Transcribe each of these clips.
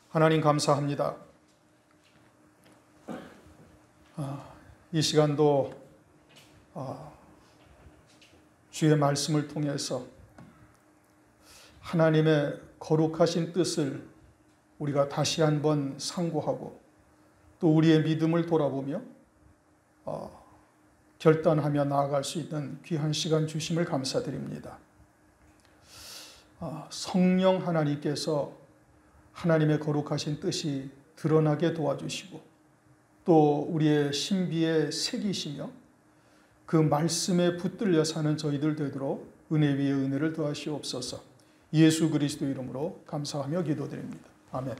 하나님 감사합니다. 이 시간도 주의 말씀을 통해서 하나님의 거룩하신 뜻을 우리가 다시 한번 상고하고 또 우리의 믿음을 돌아보며 결단하며 나아갈 수 있는 귀한 시간 주심을 감사드립니다. 성령 하나님께서 하나님의 거룩하신 뜻이 드러나게 도와주시고 또 우리의 신비에 새기시며 그 말씀에 붙들려 사는 저희들 되도록 은혜 위에 은혜를 더하시옵소서. 예수 그리스도 이름으로 감사하며 기도드립니다. 아멘.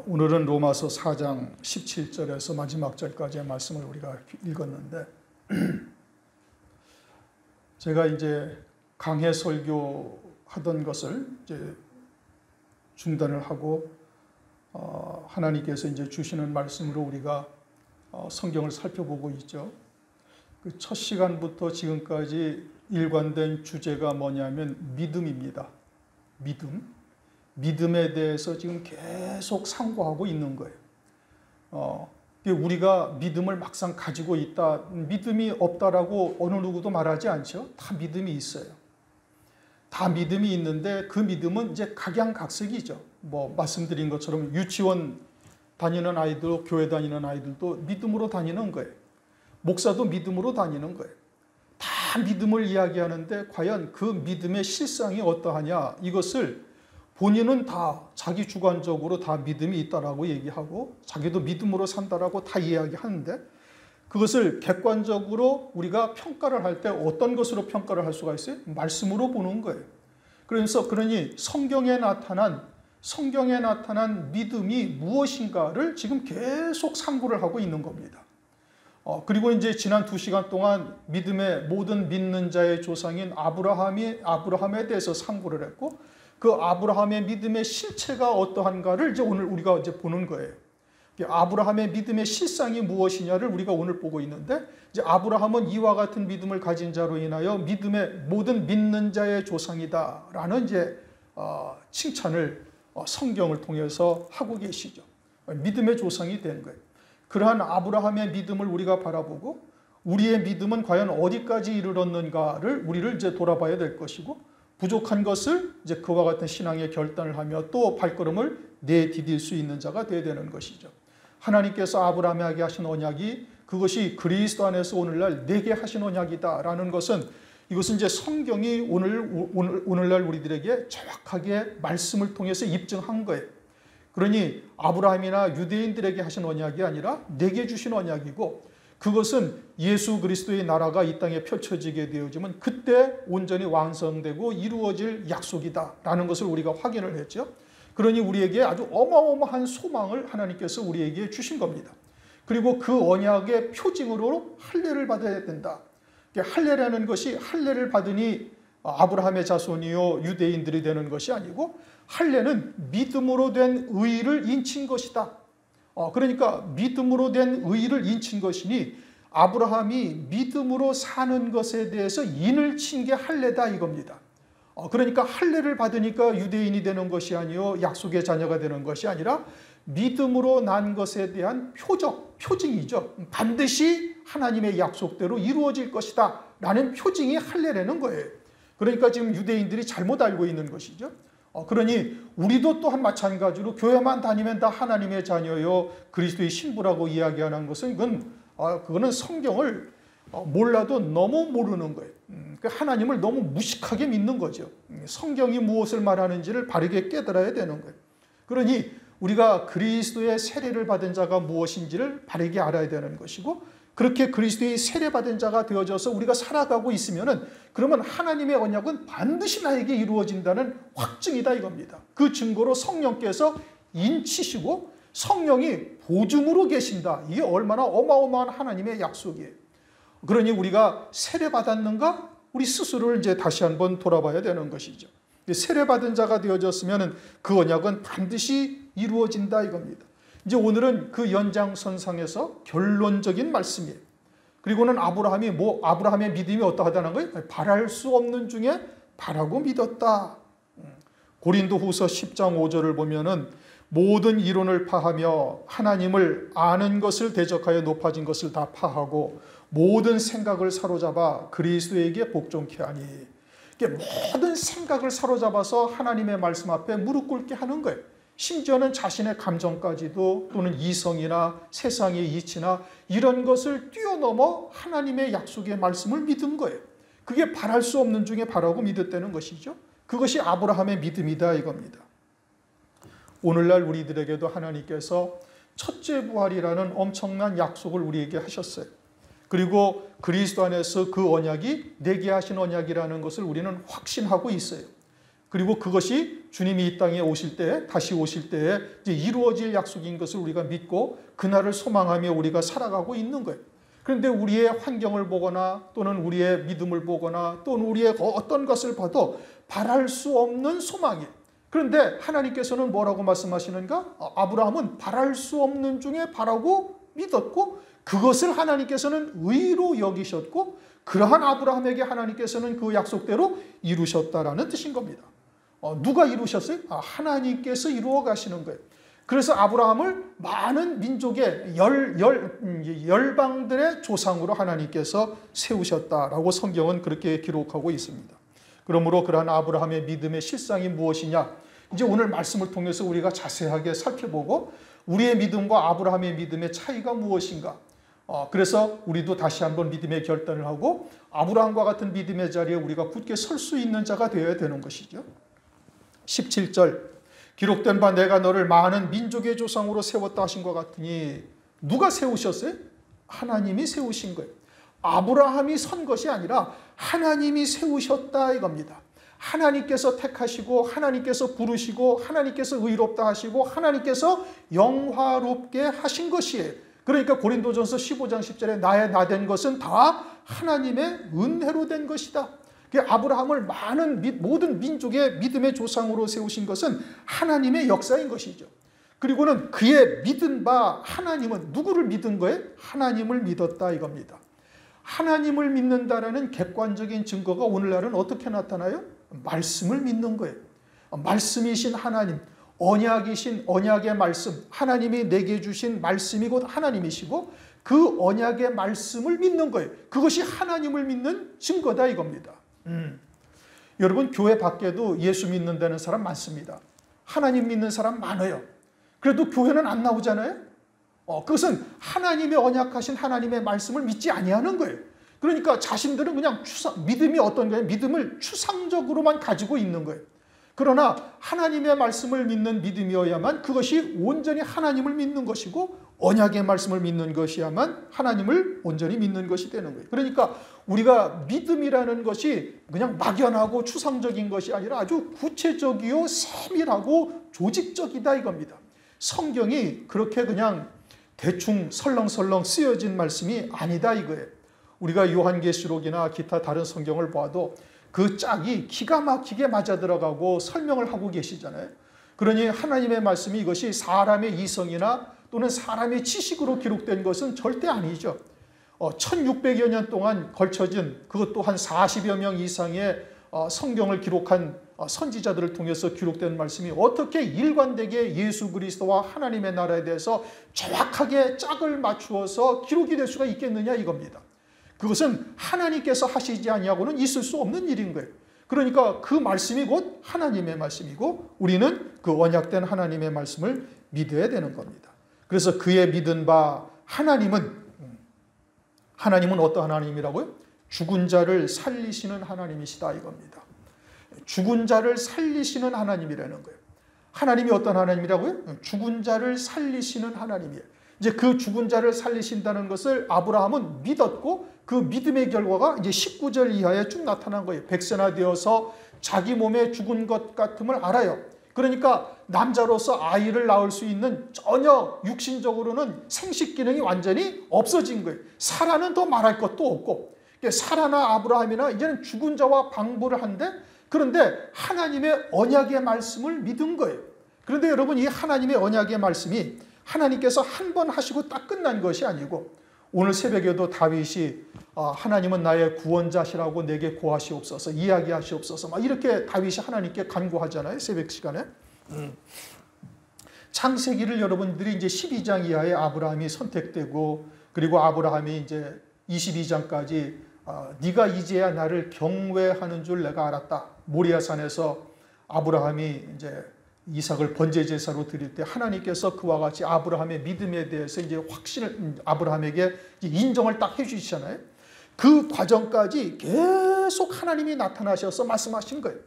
오늘은 로마서 4장 17절에서 마지막 절까지의 말씀을 우리가 읽었는데 제가 이제 강해 설교하던 것을 이제 중단을 하고 하나님께서 이제 주시는 말씀으로 우리가 성경을 살펴보고 있죠. 그 첫 시간부터 지금까지 일관된 주제가 뭐냐면 믿음입니다. 믿음에 대해서 지금 계속 상고하고 있는 거예요. 우리가 믿음을 막상 가지고 있다, 믿음이 없다라고 어느 누구도 말하지 않죠. 다 믿음이 있어요. 다 믿음이 있는데 그 믿음은 이제 각양각색이죠. 말씀드린 것처럼 유치원 다니는 아이들, 교회 다니는 아이들도 믿음으로 다니는 거예요. 목사도 믿음으로 다니는 거예요. 다 믿음을 이야기하는데 과연 그 믿음의 실상이 어떠하냐, 이것을 본인은 다 자기 주관적으로 다 믿음이 있다라고 얘기하고 자기도 믿음으로 산다라고 다 이야기하는데 그것을 객관적으로 우리가 평가를 할 때 어떤 것으로 평가를 할 수가 있어요? 말씀으로 보는 거예요. 그러니 성경에 나타난 믿음이 무엇인가를 지금 계속 상고를 하고 있는 겁니다. 그리고 이제 지난 2시간 동안 믿음의 모든 믿는 자의 조상인 아브라함에 대해서 상고를 했고 그 아브라함의 믿음의 실체가 어떠한가를 이제 오늘 우리가 이제 보는 거예요. 아브라함의 믿음의 실상이 무엇이냐를 우리가 오늘 보고 있는데 이제 아브라함은 이와 같은 믿음을 가진 자로 인하여 믿음의 모든 믿는 자의 조상이다라는 이제 칭찬을 성경을 통해서 하고 계시죠. 믿음의 조상이 된 거예요. 그러한 아브라함의 믿음을 우리가 바라보고 우리의 믿음은 과연 어디까지 이르렀는가를 우리를 이제 돌아봐야 될 것이고 부족한 것을 이제 그와 같은 신앙의 결단을 하며 또 발걸음을 내디딜 수 있는 자가 되어야 되는 것이죠. 하나님께서 아브라함에게 하신 언약이 그것이 그리스도 안에서 오늘날 내게 하신 언약이다라는 것은 이것은 이제 성경이 오늘날 우리들에게 정확하게 말씀을 통해서 입증한 거예요. 그러니 아브라함이나 유대인들에게 하신 언약이 아니라 내게 주신 언약이고 그것은 예수 그리스도의 나라가 이 땅에 펼쳐지게 되어지면 그때 온전히 완성되고 이루어질 약속이다라는 것을 우리가 확인을 했죠. 그러니 우리에게 아주 어마어마한 소망을 하나님께서 우리에게 주신 겁니다. 그리고 그 언약의 표징으로 할례를 받아야 된다. 할례라는 것이 할례를 받으니 아브라함의 자손이요 유대인들이 되는 것이 아니고 할례는 믿음으로 된 의를 인친 것이다. 그러니까 믿음으로 된 의를 인친 것이니 아브라함이 믿음으로 사는 것에 대해서 인을 친 게 할례다 이겁니다. 그러니까 할례를 받으니까 유대인이 되는 것이 아니요 약속의 자녀가 되는 것이 아니라 믿음으로 난 것에 대한 표징이죠. 반드시 하나님의 약속대로 이루어질 것이다 라는 표징이 할례라는 거예요. 그러니까 지금 유대인들이 잘못 알고 있는 것이죠. 그러니 우리도 또한 마찬가지로 교회만 다니면 다 하나님의 자녀요 그리스도의 신부라고 이야기하는 것은 그거는 성경을 몰라도 너무 모르는 거예요. 하나님을 너무 무식하게 믿는 거죠. 성경이 무엇을 말하는지를 바르게 깨달아야 되는 거예요. 그러니 우리가 그리스도의 세례를 받은 자가 무엇인지를 바르게 알아야 되는 것이고 그렇게 그리스도의 세례받은 자가 되어져서 우리가 살아가고 있으면은 그러면 하나님의 언약은 반드시 나에게 이루어진다는 확증이다 이겁니다. 그 증거로 성령께서 인치시고 성령이 보증으로 계신다. 이게 얼마나 어마어마한 하나님의 약속이에요. 그러니 우리가 세례받았는가? 우리 스스로를 이제 다시 한번 돌아봐야 되는 것이죠. 세례받은 자가 되어졌으면 그 언약은 반드시 이루어진다 이겁니다. 이제 오늘은 그 연장선상에서 결론적인 말씀이에요. 그리고는 아브라함의 믿음이 어떠하다는 거예요? 바랄 수 없는 중에 바라고 믿었다. 고린도후서 10장 5절을 보면은 모든 이론을 파하며 하나님을 아는 것을 대적하여 높아진 것을 다 파하고 모든 생각을 사로잡아 그리스도에게 복종케 하니. 모든 생각을 사로잡아서 하나님의 말씀 앞에 무릎 꿇게 하는 거예요. 심지어는 자신의 감정까지도 또는 이성이나 세상의 이치나 이런 것을 뛰어넘어 하나님의 약속의 말씀을 믿은 거예요. 그게 바랄 수 없는 중에 바라고 믿었다는 것이죠. 그것이 아브라함의 믿음이다 이겁니다. 오늘날 우리들에게도 하나님께서 첫째 부활이라는 엄청난 약속을 우리에게 하셨어요. 그리고 그리스도 안에서 그 언약이 내게 하신 언약이라는 것을 우리는 확신하고 있어요. 그리고 그것이 주님이 이 땅에 오실 때, 다시 오실 때에 이제 이루어질 약속인 것을 우리가 믿고 그날을 소망하며 우리가 살아가고 있는 거예요. 그런데 우리의 환경을 보거나 또는 우리의 믿음을 보거나 또는 우리의 어떤 것을 봐도 바랄 수 없는 소망이에요. 그런데 하나님께서는 뭐라고 말씀하시는가? 아브라함은 바랄 수 없는 중에 바라고 믿었고 그것을 하나님께서는 의로 여기셨고 그러한 아브라함에게 하나님께서는 그 약속대로 이루셨다라는 뜻인 겁니다. 누가 이루셨어요? 하나님께서 이루어 가시는 거예요. 그래서 아브라함을 많은 민족의 열방들의 조상으로 하나님께서 세우셨다라고 성경은 그렇게 기록하고 있습니다. 그러므로 그러한 아브라함의 믿음의 실상이 무엇이냐? 이제 오늘 말씀을 통해서 우리가 자세하게 살펴보고 우리의 믿음과 아브라함의 믿음의 차이가 무엇인가? 그래서 우리도 다시 한번 믿음의 결단을 하고 아브라함과 같은 믿음의 자리에 우리가 굳게 설 수 있는 자가 되어야 되는 것이죠. 17절 기록된 바 내가 너를 많은 민족의 조상으로 세웠다 하신 것 같으니 누가 세우셨어요? 하나님이 세우신 거예요. 아브라함이 선 것이 아니라 하나님이 세우셨다 이겁니다. 하나님께서 택하시고 하나님께서 부르시고 하나님께서 의롭다 하시고 하나님께서 영화롭게 하신 것이에요. 그러니까 고린도전서 15장 10절에 나의 나 된 것은 다 하나님의 은혜로 된 것이다. 아브라함을 모든 민족의 믿음의 조상으로 세우신 것은 하나님의 역사인 것이죠. 그리고는 그의 믿은 바 하나님은 누구를 믿은 거예요? 하나님을 믿었다 이겁니다. 하나님을 믿는다라는 객관적인 증거가 오늘날은 어떻게 나타나요? 말씀을 믿는 거예요. 말씀이신 하나님, 언약이신 언약의 말씀, 하나님이 내게 주신 말씀이 곧 하나님이시고 그 언약의 말씀을 믿는 거예요. 그것이 하나님을 믿는 증거다 이겁니다. 여러분 교회 밖에도 예수 믿는다는 사람 많습니다. 하나님 믿는 사람 많아요. 그래도 교회는 안 나오잖아요. 그것은 하나님의 언약하신 하나님의 말씀을 믿지 아니하는 거예요. 그러니까 자신들은 그냥 믿음이 어떤 거예요? 믿음을 추상적으로만 가지고 있는 거예요. 그러나 하나님의 말씀을 믿는 믿음이어야만 그것이 온전히 하나님을 믿는 것이고 언약의 말씀을 믿는 것이야만 하나님을 온전히 믿는 것이 되는 거예요. 그러니까 우리가 믿음이라는 것이 그냥 막연하고 추상적인 것이 아니라 아주 구체적이요 세밀하고 조직적이다 이겁니다. 성경이 그렇게 그냥 대충 설렁설렁 쓰여진 말씀이 아니다 이거예요. 우리가 요한계시록이나 기타 다른 성경을 봐도 그 짝이 기가 막히게 맞아들어가고 설명을 하고 계시잖아요. 그러니 하나님의 말씀이 이것이 사람의 이성이나 또는 사람의 지식으로 기록된 것은 절대 아니죠. 1600여 년 동안 걸쳐진 그것도 한 40여 명 이상의 성경을 기록한 선지자들을 통해서 기록된 말씀이 어떻게 일관되게 예수 그리스도와 하나님의 나라에 대해서 정확하게 짝을 맞추어서 기록이 될 수가 있겠느냐 이겁니다. 그것은 하나님께서 하시지 아니하고는 있을 수 없는 일인 거예요. 그러니까 그 말씀이 곧 하나님의 말씀이고 우리는 그 언약된 하나님의 말씀을 믿어야 되는 겁니다. 그래서 그의 믿은 바 하나님은 어떤 하나님이라고요? 죽은 자를 살리시는 하나님이시다 이겁니다. 죽은 자를 살리시는 하나님이라는 거예요. 하나님이 어떤 하나님이라고요? 죽은 자를 살리시는 하나님이에요. 이제 그 죽은 자를 살리신다는 것을 아브라함은 믿었고 그 믿음의 결과가 이제 19절 이하에 쭉 나타난 거예요. 백세나 되어서 자기 몸에 죽은 것 같음을 알아요. 그러니까 남자로서 아이를 낳을 수 있는 전혀 육신적으로는 생식 기능이 완전히 없어진 거예요. 사라는 더 말할 것도 없고 사라나 아브라함이나 이제는 죽은 자와 방부를 한데 그런데 하나님의 언약의 말씀을 믿은 거예요. 그런데 여러분 이 하나님의 언약의 말씀이 하나님께서 한 번 하시고 딱 끝난 것이 아니고 오늘 새벽에도 다윗이 하나님은 나의 구원자시라고 내게 고하시옵소서, 이야기하시옵소서 막 이렇게 다윗이 하나님께 간구하잖아요. 새벽 시간에. 창세기를 여러분들이 이제 12장 이하에 아브라함이 선택되고, 그리고 아브라함이 이제 22장까지 네가 이제야 나를 경외하는 줄 내가 알았다. 모리아산에서 아브라함이 이제 이삭을 번제 제사로 드릴 때 하나님께서 그와 같이 아브라함의 믿음에 대해서 이제 확신을 아브라함에게 인정을 딱 해주시잖아요. 그 과정까지 계속 하나님이 나타나셔서 말씀하신 거예요.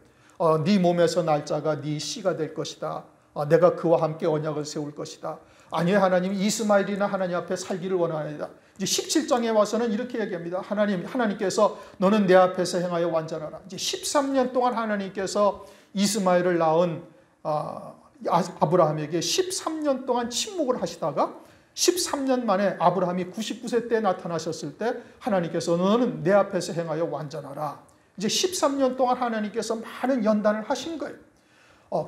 네 몸에서 날짜가 네 씨가 될 것이다. 내가 그와 함께 언약을 세울 것이다. 아니요, 하나님 이스마엘이나 하나님 앞에 살기를 원하나이다. 이제 17장에 와서는 이렇게 얘기합니다. 하나님께서 너는 내 앞에서 행하여 완전하라. 이제 13년 동안 하나님께서 이스마엘을 낳은 아브라함에게 13년 동안 침묵을 하시다가 13년 만에 아브라함이 99세 때 나타나셨을 때 하나님께서 너는 내 앞에서 행하여 완전하라. 이제 13년 동안 하나님께서 많은 연단을 하신 거예요.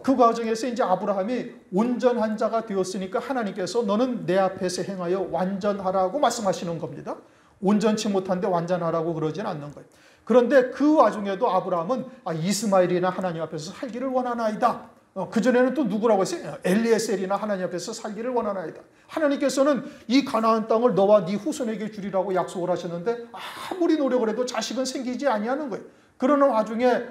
그 과정에서 이제 아브라함이 온전한 자가 되었으니까 하나님께서 너는 내 앞에서 행하여 완전하라고 말씀하시는 겁니다. 온전치 못한데 완전하라고 그러진 않는 거예요. 그런데 그 와중에도 아브라함은 이스마엘이나 하나님 앞에서 살기를 원하나이다. 그전에는 또 누구라고 했어요? 엘리에셀이나 하나님 앞에서 살기를 원하나이다. 하나님께서는 이 가나안 땅을 너와 네 후손에게 주리라고 약속을 하셨는데 아무리 노력을 해도 자식은 생기지 아니하는 거예요. 그러는 와중에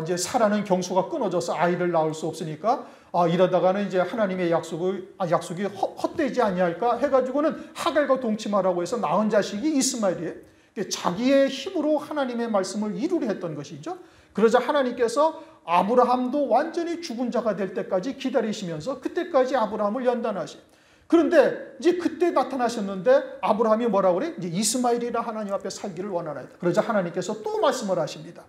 이제 사라는 경수가 끊어져서 아이를 낳을 수 없으니까 이러다가는 이제 하나님의 약속이 헛되지 아니할까 해가지고는 하갈과 동침하라고 해서 낳은 자식이 이스마엘이에요. 자기의 힘으로 하나님의 말씀을 이루려 했던 것이죠. 그러자 하나님께서 아브라함도 완전히 죽은 자가 될 때까지 기다리시면서 그때까지 아브라함을 연단하시. 그런데 이제 그때 나타나셨는데 아브라함이 뭐라고 그래? 이제 이스마엘이나 하나님 앞에 살기를 원하나이다. 그러자 하나님께서 또 말씀을 하십니다.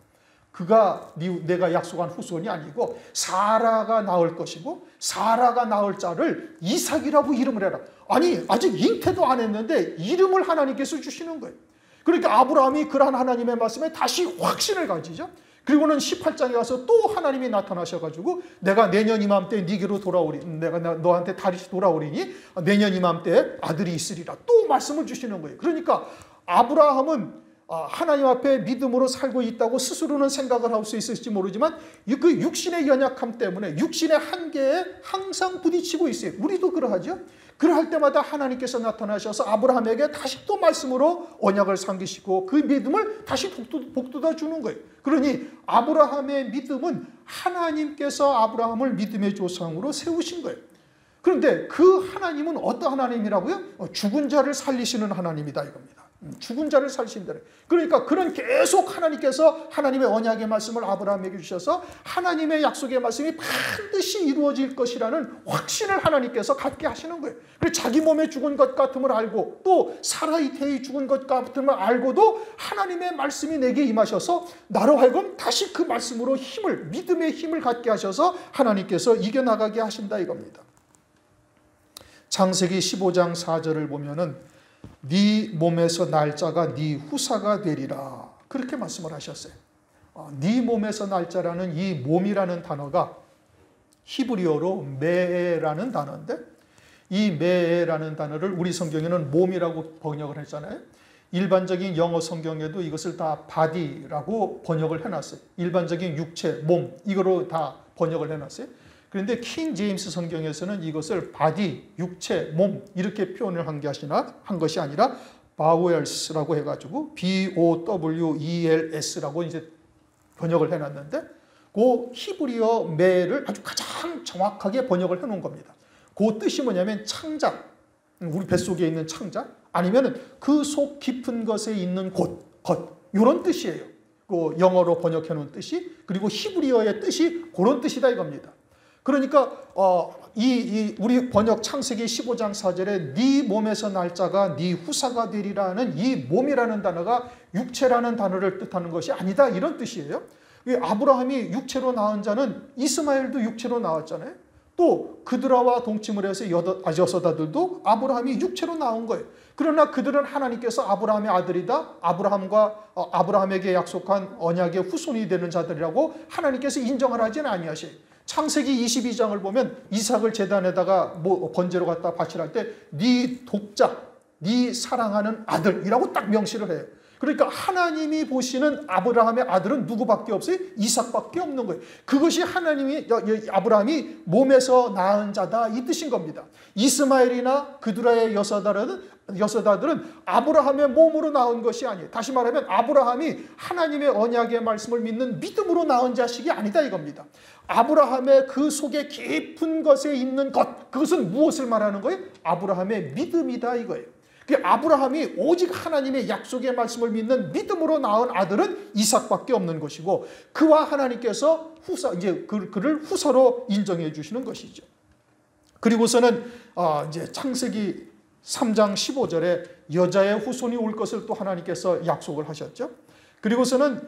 그가 내가 약속한 후손이 아니고 사라가 낳을 것이고 사라가 낳을 자를 이삭이라고 이름을 해라. 아니 아직 잉태도 안 했는데 이름을 하나님께서 주시는 거예요. 그러니까 아브라함이 그러한 하나님의 말씀에 다시 확신을 가지죠. 그리고는 18장에 가서 또 하나님이 나타나셔가지고 내가 내년 이맘때 네게로 돌아오리, 내가 너한테 다시 돌아오리니 내년 이맘때 아들이 있으리라 또 말씀을 주시는 거예요. 그러니까 아브라함은 하나님 앞에 믿음으로 살고 있다고 스스로는 생각을 할 수 있을지 모르지만 그 육신의 연약함 때문에 육신의 한계에 항상 부딪히고 있어요. 우리도 그러하죠. 그럴 때마다 하나님께서 나타나셔서 아브라함에게 다시 또 말씀으로 언약을 상기시고 그 믿음을 다시 복돋아 주는 거예요. 그러니 아브라함의 믿음은 하나님께서 아브라함을 믿음의 조상으로 세우신 거예요. 그런데 그 하나님은 어떤 하나님이라고요? 죽은 자를 살리시는 하나님이다 이겁니다. 죽은 자를 살리신다. 그러니까 그런 계속 하나님께서 하나님의 언약의 말씀을 아브라함에게 주셔서 하나님의 약속의 말씀이 반드시 이루어질 것이라는 확신을 하나님께서 갖게 하시는 거예요. 그래서 자기 몸에 죽은 것 같음을 알고 또 사라의 태에 죽은 것 같음을 알고도 하나님의 말씀이 내게 임하셔서 나로 하여금 다시 그 말씀으로 믿음의 힘을 갖게 하셔서 하나님께서 이겨나가게 하신다 이겁니다. 창세기 15장 4절을 보면은 네 몸에서 날짜가 네 후사가 되리라 그렇게 말씀을 하셨어요. 네 몸에서 날짜라는 이 몸이라는 단어가 히브리어로 메에라는 단어인데 이 메에라는 단어를 우리 성경에는 몸이라고 번역을 했잖아요. 일반적인 영어 성경에도 이것을 다 body라고 번역을 해놨어요. 일반적인 육체, 몸 이거로 다 번역을 해놨어요. 그런데 킹 제임스 성경에서는 이것을 바디, 육체, 몸 이렇게 표현을 한 것이 아니라 bowels라고 해가지고 BOWELS라고 이제 번역을 해놨는데 그 히브리어 메를 아주 가장 정확하게 번역을 해놓은 겁니다. 그 뜻이 뭐냐면 창자, 우리 뱃속에 있는 창자 아니면 그 속 깊은 것에 있는 것 이런 뜻이에요. 그 영어로 번역해놓은 뜻이 그리고 히브리어의 뜻이 그런 뜻이다 이겁니다. 그러니까 우리 번역 창세기 15장 4절에 네 몸에서 날짜가 네 후사가 되리라는 이 몸이라는 단어가 육체라는 단어를 뜻하는 것이 아니다 이런 뜻이에요. 아브라함이 육체로 낳은 자는 이스마엘도 육체로 낳았잖아요. 또 그들아와 동침을 해서 여섯 아들도 아브라함이 육체로 낳은 거예요. 그러나 그들은 하나님께서 아브라함의 아들이다. 아브라함에게 약속한 언약의 후손이 되는 자들이라고 하나님께서 인정을 하지는 아니하셔요. 창세기 22장을 보면 이삭을 제단에다가 번제로 갖다 바치라 할 때 네 독자, 네 사랑하는 아들이라고 딱 명시를 해요. 그러니까 하나님이 보시는 아브라함의 아들은 누구밖에 없어요? 이삭밖에 없는 거예요. 그것이 아브라함이 몸에서 낳은 자다 이 뜻인 겁니다. 이스마엘이나 그두라의 여섯아들은 아브라함의 몸으로 낳은 것이 아니에요. 다시 말하면 아브라함이 하나님의 언약의 말씀을 믿는 믿음으로 낳은 자식이 아니다 이겁니다. 아브라함의 그 속에 깊은 것에 있는 것, 그것은 무엇을 말하는 거예요? 아브라함의 믿음이다 이거예요. 아브라함이 오직 하나님의 약속의 말씀을 믿는 믿음으로 낳은 아들은 이삭밖에 없는 것이고, 그와 하나님께서 그를 후사로 인정해 주시는 것이죠. 그리고서는 이제 창세기 3장 15절에 여자의 후손이 올 것을 또 하나님께서 약속을 하셨죠. 그리고서는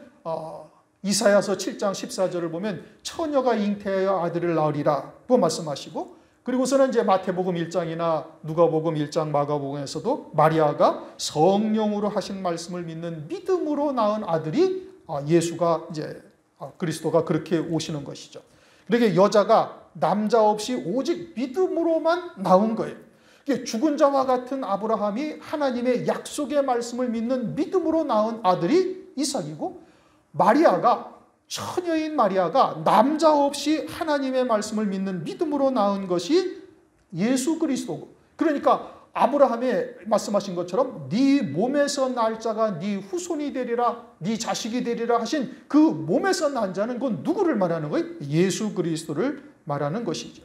이사야서 7장 14절을 보면 처녀가 잉태하여 아들을 낳으리라고 말씀하시고, 그리고서는 이제 마태복음 1장이나 누가복음 1장 마가복음에서도 마리아가 성령으로 하신 말씀을 믿는 믿음으로 낳은 아들이 예수가 이제 그리스도가 그렇게 오시는 것이죠. 그러니까 여자가 남자 없이 오직 믿음으로만 낳은 거예요. 죽은 자와 같은 아브라함이 하나님의 약속의 말씀을 믿는 믿음으로 낳은 아들이 이삭이고, 처녀인 마리아가 남자 없이 하나님의 말씀을 믿는 믿음으로 낳은 것이 예수 그리스도고, 그러니까 아브라함의 말씀하신 것처럼 네 몸에서 날 자가 네 후손이 되리라, 네 자식이 되리라 하신 그 몸에서 난 자는 그건 누구를 말하는 거예요? 예수 그리스도를 말하는 것이죠.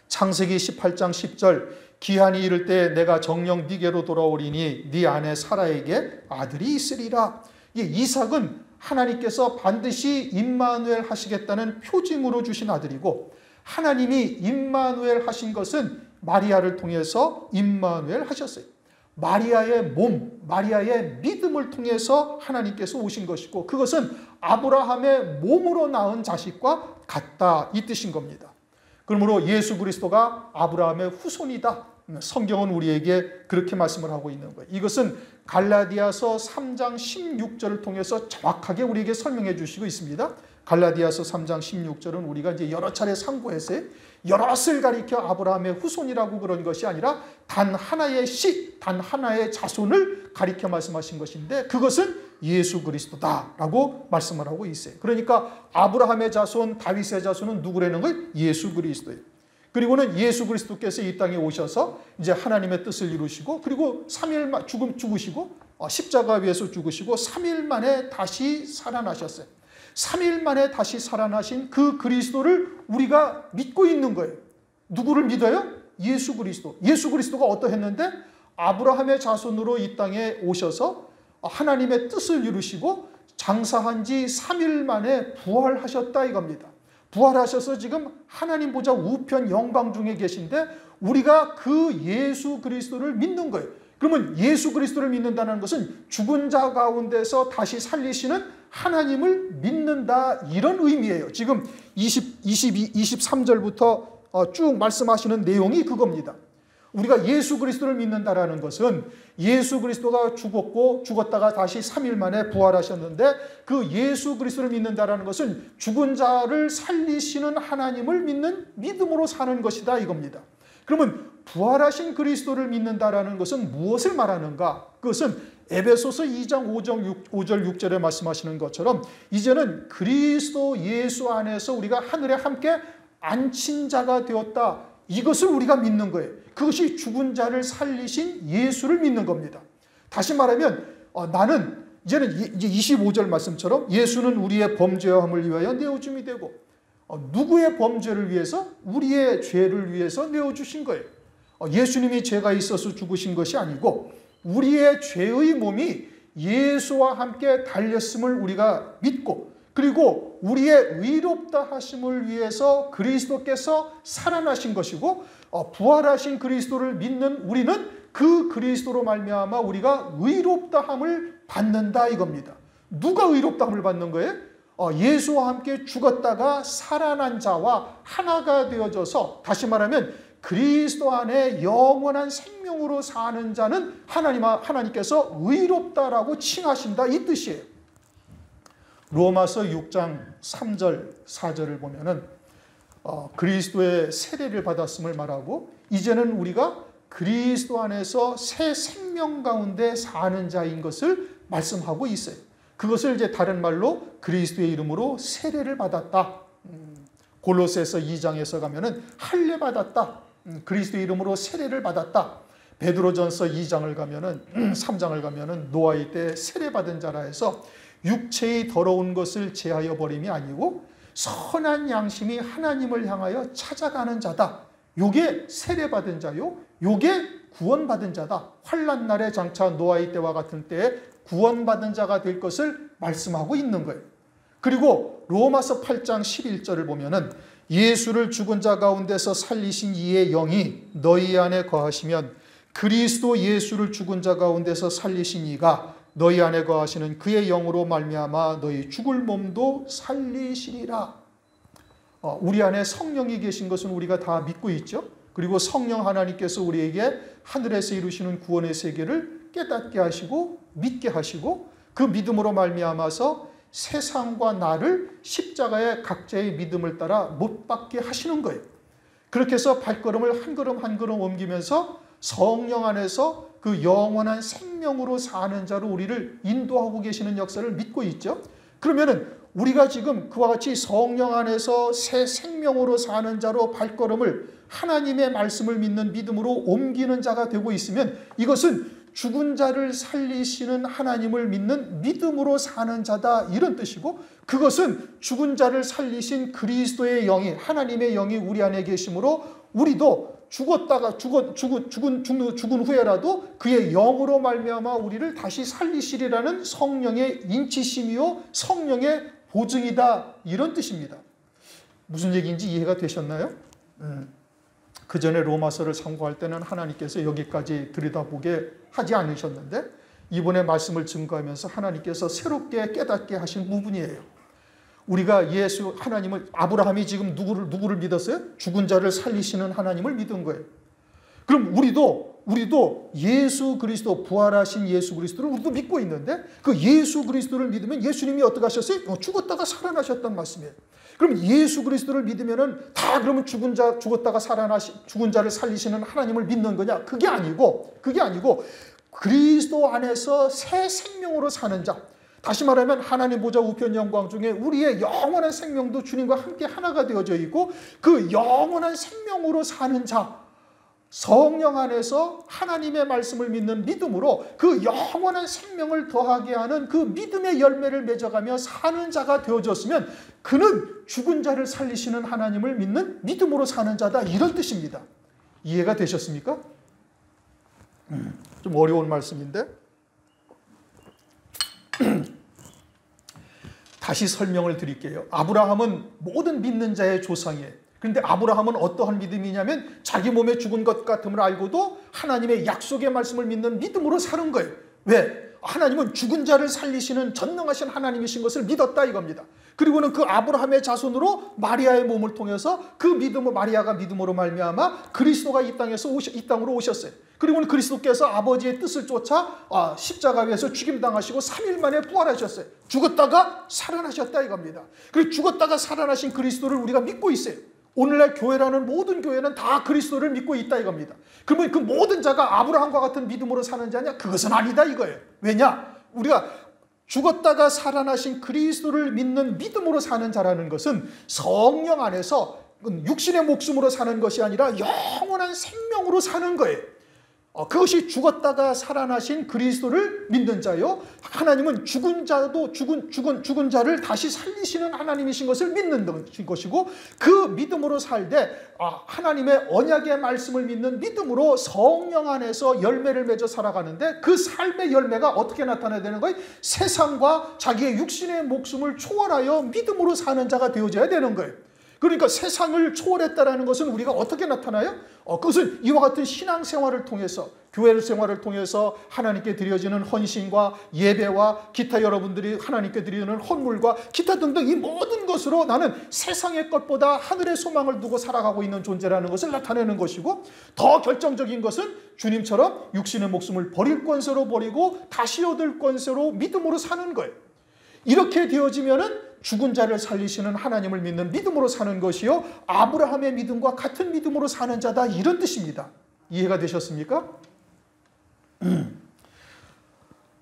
창세기 18장 10절 기한이 이를 때 내가 정녕 네게로 돌아오리니 네 아내 사라에게 아들이 있으리라. 이삭은 하나님께서 반드시 임마누엘 하시겠다는 표징으로 주신 아들이고, 하나님이 임마누엘 하신 것은 마리아를 통해서 임마누엘 하셨어요. 마리아의 몸, 마리아의 믿음을 통해서 하나님께서 오신 것이고, 그것은 아브라함의 몸으로 낳은 자식과 같다 이 뜻인 겁니다. 그러므로 예수 그리스도가 아브라함의 후손이다. 성경은 우리에게 그렇게 말씀을 하고 있는 거예요. 이것은 갈라디아서 3장 16절을 통해서 정확하게 우리에게 설명해 주시고 있습니다. 갈라디아서 3장 16절은 우리가 이제 여러 차례 상고했어요. 여럿을 가리켜 아브라함의 후손이라고 그런 것이 아니라 단 하나의 단 하나의 자손을 가리켜 말씀하신 것인데, 그것은 예수 그리스도다라고 말씀을 하고 있어요. 그러니까 아브라함의 자손, 다윗의 자손은 누구라는 거예요? 예수 그리스도예요. 그리고는 예수 그리스도께서 이 땅에 오셔서 이제 하나님의 뜻을 이루시고, 그리고 3일 죽으시고 십자가 위에서 죽으시고 3일 만에 다시 살아나셨어요. 3일 만에 다시 살아나신 그 그리스도를 우리가 믿고 있는 거예요. 누구를 믿어요? 예수 그리스도. 예수 그리스도가 어떠했는데 아브라함의 자손으로 이 땅에 오셔서 하나님의 뜻을 이루시고 장사한 지 3일 만에 부활하셨다 이겁니다. 부활하셔서 지금 하나님 보좌 우편 영광 중에 계신데 우리가 그 예수 그리스도를 믿는 거예요. 그러면 예수 그리스도를 믿는다는 것은 죽은 자 가운데서 다시 살리시는 하나님을 믿는다 이런 의미예요. 지금 23절부터 쭉 말씀하시는 내용이 그겁니다. 우리가 예수 그리스도를 믿는다라는 것은 예수 그리스도가 죽었다가 다시 3일 만에 부활하셨는데, 그 예수 그리스도를 믿는다라는 것은 죽은 자를 살리시는 하나님을 믿는 믿음으로 사는 것이다 이겁니다. 그러면 부활하신 그리스도를 믿는다라는 것은 무엇을 말하는가? 그것은 에베소서 2장 5절 6절에 말씀하시는 것처럼 이제는 그리스도 예수 안에서 우리가 하늘에 함께 앉힌 자가 되었다. 이것을 우리가 믿는 거예요. 그것이 죽은 자를 살리신 예수를 믿는 겁니다. 다시 말하면 나는 이제는 25절 말씀처럼 예수는 우리의 범죄함을 위하여 내어줌이 되고, 누구의 범죄를 위해서? 우리의 죄를 위해서 내어주신 거예요. 예수님이 죄가 있어서 죽으신 것이 아니고 우리의 죄의 몸이 예수와 함께 달렸음을 우리가 믿고, 그리고 우리의 의롭다 하심을 위해서 그리스도께서 살아나신 것이고, 부활하신 그리스도를 믿는 우리는 그 그리스도로 말미암아 우리가 의롭다함을 받는다 이겁니다. 누가 의롭다함을 받는 거예요? 예수와 함께 죽었다가 살아난 자와 하나가 되어져서, 다시 말하면 그리스도 안에 영원한 생명으로 사는 자는 하나님께서 의롭다라고 칭하신다 이 뜻이에요. 로마서 6장 3절 4절을 보면은 그리스도의 세례를 받았음을 말하고, 이제는 우리가 그리스도 안에서 새 생명 가운데 사는 자인 것을 말씀하고 있어요. 그것을 이제 다른 말로 그리스도의 이름으로 세례를 받았다. 골로새서 2장에서 가면은 할례 받았다. 그리스도의 이름으로 세례를 받았다. 베드로전서 2장을 가면은 3장을 가면은 노아의 때 세례 받은 자라 해서 육체의 더러운 것을 제하여 버림이 아니고 선한 양심이 하나님을 향하여 찾아가는 자다. 요게 세례 받은 자요. 요게 구원받은 자다. 환난 날에 장차 노아의 때와 같은 때에 구원받은 자가 될 것을 말씀하고 있는 거예요. 그리고 로마서 8장 11절을 보면은 예수를 죽은 자 가운데서 살리신 이의 영이 너희 안에 거하시면 그리스도 예수를 죽은 자 가운데서 살리신 이가 너희 안에 거하시는 그의 영으로 말미암아 너희 죽을 몸도 살리시리라. 우리 안에 성령이 계신 것은 우리가 다 믿고 있죠. 그리고 성령 하나님께서 우리에게 하늘에서 이루시는 구원의 세계를 깨닫게 하시고 믿게 하시고 그 믿음으로 말미암아서 세상과 나를 십자가의 각자의 믿음을 따라 못 박게 하시는 거예요. 그렇게 해서 발걸음을 한 걸음 한 걸음 옮기면서 성령 안에서 그 영원한 생명으로 사는 자로 우리를 인도하고 계시는 역사를 믿고 있죠. 그러면은 우리가 지금 그와 같이 성령 안에서 새 생명으로 사는 자로 발걸음을 하나님의 말씀을 믿는 믿음으로 옮기는 자가 되고 있으면 이것은 죽은 자를 살리시는 하나님을 믿는 믿음으로 사는 자다 이런 뜻이고 그것은 죽은 자를 살리신 그리스도의 영이 하나님의 영이 우리 안에 계심으로 우리도 죽었다가 죽은 후에라도 그의 영으로 말미암아 우리를 다시 살리시리라는 성령의 인치심이요 성령의 보증이다 이런 뜻입니다. 무슨 얘기인지 이해가 되셨나요? 그 전에 로마서를 참고할 때는 하나님께서 여기까지 들여다보게 하지 않으셨는데 이번에 말씀을 증거하면서 하나님께서 새롭게 깨닫게 하신 부분이에요. 우리가 하나님을 아브라함이 지금 누구를 믿었어요? 죽은 자를 살리시는 하나님을 믿은 거예요. 그럼 우리도 예수 그리스도 부활하신 예수 그리스도를 우리도 믿고 있는데 그 예수 그리스도를 믿으면 예수님이 어떻게 하셨어요? 죽었다가 살아나셨단 말씀이에요. 그럼 예수 그리스도를 믿으면은 다 그러면 죽은 자를 살리시는 하나님을 믿는 거냐? 그게 아니고 그리스도 안에서 새 생명으로 사는 자. 다시 말하면 하나님 보좌 우편 영광 중에 우리의 영원한 생명도 주님과 함께 하나가 되어져 있고 그 영원한 생명으로 사는 자. 성령 안에서 하나님의 말씀을 믿는 믿음으로 그 영원한 생명을 더하게 하는 그 믿음의 열매를 맺어가며 사는 자가 되어졌으면 그는 죽은 자를 살리시는 하나님을 믿는 믿음으로 사는 자다 이런 뜻입니다. 이해가 되셨습니까? 좀 어려운 말씀인데 다시 설명을 드릴게요. 아브라함은 모든 믿는 자의 조상이에요. 그런데 아브라함은 어떠한 믿음이냐면 자기 몸에 죽은 것 같음을 알고도 하나님의 약속의 말씀을 믿는 믿음으로 사는 거예요. 왜? 하나님은 죽은 자를 살리시는 전능하신 하나님이신 것을 믿었다 이겁니다. 그리고는 그 아브라함의 자손으로 마리아의 몸을 통해서 그 믿음으로 마리아가 믿음으로 말미암아 그리스도가 이 땅으로 오셨어요. 그리고는 그리스도께서 아버지의 뜻을 쫓아 십자가 위에서 죽임당하시고 3일 만에 부활하셨어요. 죽었다가 살아나셨다 이겁니다. 그리고 죽었다가 살아나신 그리스도를 우리가 믿고 있어요. 오늘날 교회라는 모든 교회는 다 그리스도를 믿고 있다 이겁니다. 그러면 그 모든 자가 아브라함과 같은 믿음으로 사는 자냐? 그것은 아니다 이거예요. 왜냐? 우리가 죽었다가 살아나신 그리스도를 믿는 믿음으로 사는 자라는 것은 성령 안에서 육신의 목숨으로 사는 것이 아니라 영원한 생명으로 사는 거예요. 그것이 죽었다가 살아나신 그리스도를 믿는 자요. 하나님은 죽은 자를 다시 살리시는 하나님이신 것을 믿는 것이고 그 믿음으로 살되 하나님의 언약의 말씀을 믿는 믿음으로 성령 안에서 열매를 맺어 살아가는데 그 삶의 열매가 어떻게 나타나야 되는 거예요? 세상과 자기의 육신의 목숨을 초월하여 믿음으로 사는 자가 되어져야 되는 거예요. 그러니까 세상을 초월했다는 것은 우리가 어떻게 나타나요? 그것은 이와 같은 신앙생활을 통해서 교회 생활을 통해서 하나님께 드려지는 헌신과 예배와 기타 여러분들이 하나님께 드리는 헌물과 기타 등등 이 모든 것으로 나는 세상의 것보다 하늘의 소망을 두고 살아가고 있는 존재라는 것을 나타내는 것이고 더 결정적인 것은 주님처럼 육신의 목숨을 버릴 권세로 버리고 다시 얻을 권세로 믿음으로 사는 거예요. 이렇게 되어지면은 죽은 자를 살리시는 하나님을 믿는 믿음으로 사는 것이요 아브라함의 믿음과 같은 믿음으로 사는 자다 이런 뜻입니다. 이해가 되셨습니까?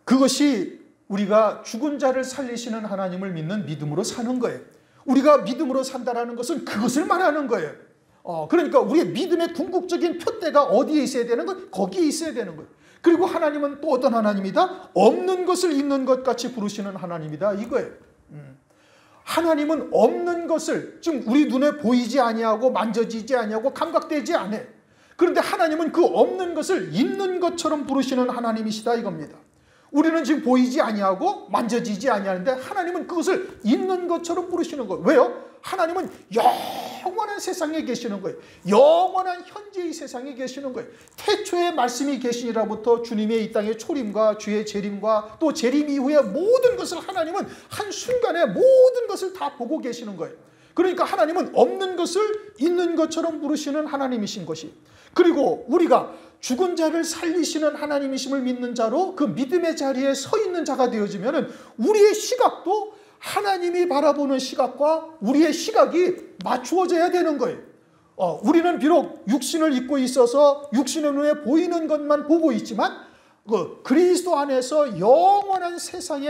그것이 우리가 죽은 자를 살리시는 하나님을 믿는 믿음으로 사는 거예요. 우리가 믿음으로 산다는 것은 그것을 말하는 거예요. 그러니까 우리의 믿음의 궁극적인 표대가 어디에 있어야 되는 거예요? 거기에 있어야 되는 거예요. 그리고 하나님은 또 어떤 하나님이다? 없는 것을 있는 것 같이 부르시는 하나님이다 이거예요. 하나님은 없는 것을 지금 우리 눈에 보이지 아니하고 만져지지 아니하고 감각되지 않아요. 그런데 하나님은 그 없는 것을 있는 것처럼 부르시는 하나님이시다 이겁니다. 우리는 지금 보이지 아니하고 만져지지 아니하는데 하나님은 그것을 있는 것처럼 부르시는 거예요. 왜요? 하나님은 영원한 세상에 계시는 거예요. 영원한 현재의 세상에 계시는 거예요. 태초에 말씀이 계시니라부터 주님의 이 땅의 초림과 주의 재림과 또 재림 이후의 모든 것을 하나님은 한순간에 모든 것을 다 보고 계시는 거예요. 그러니까 하나님은 없는 것을 있는 것처럼 부르시는 하나님이신 것이, 그리고 우리가 죽은 자를 살리시는 하나님이심을 믿는 자로 그 믿음의 자리에 서 있는 자가 되어지면 우리의 시각도 하나님이 바라보는 시각과 우리의 시각이 맞추어져야 되는 거예요. 우리는 비록 육신을 입고 있어서 육신의 눈에 보이는 것만 보고 있지만 그리스도 안에서 영원한 세상에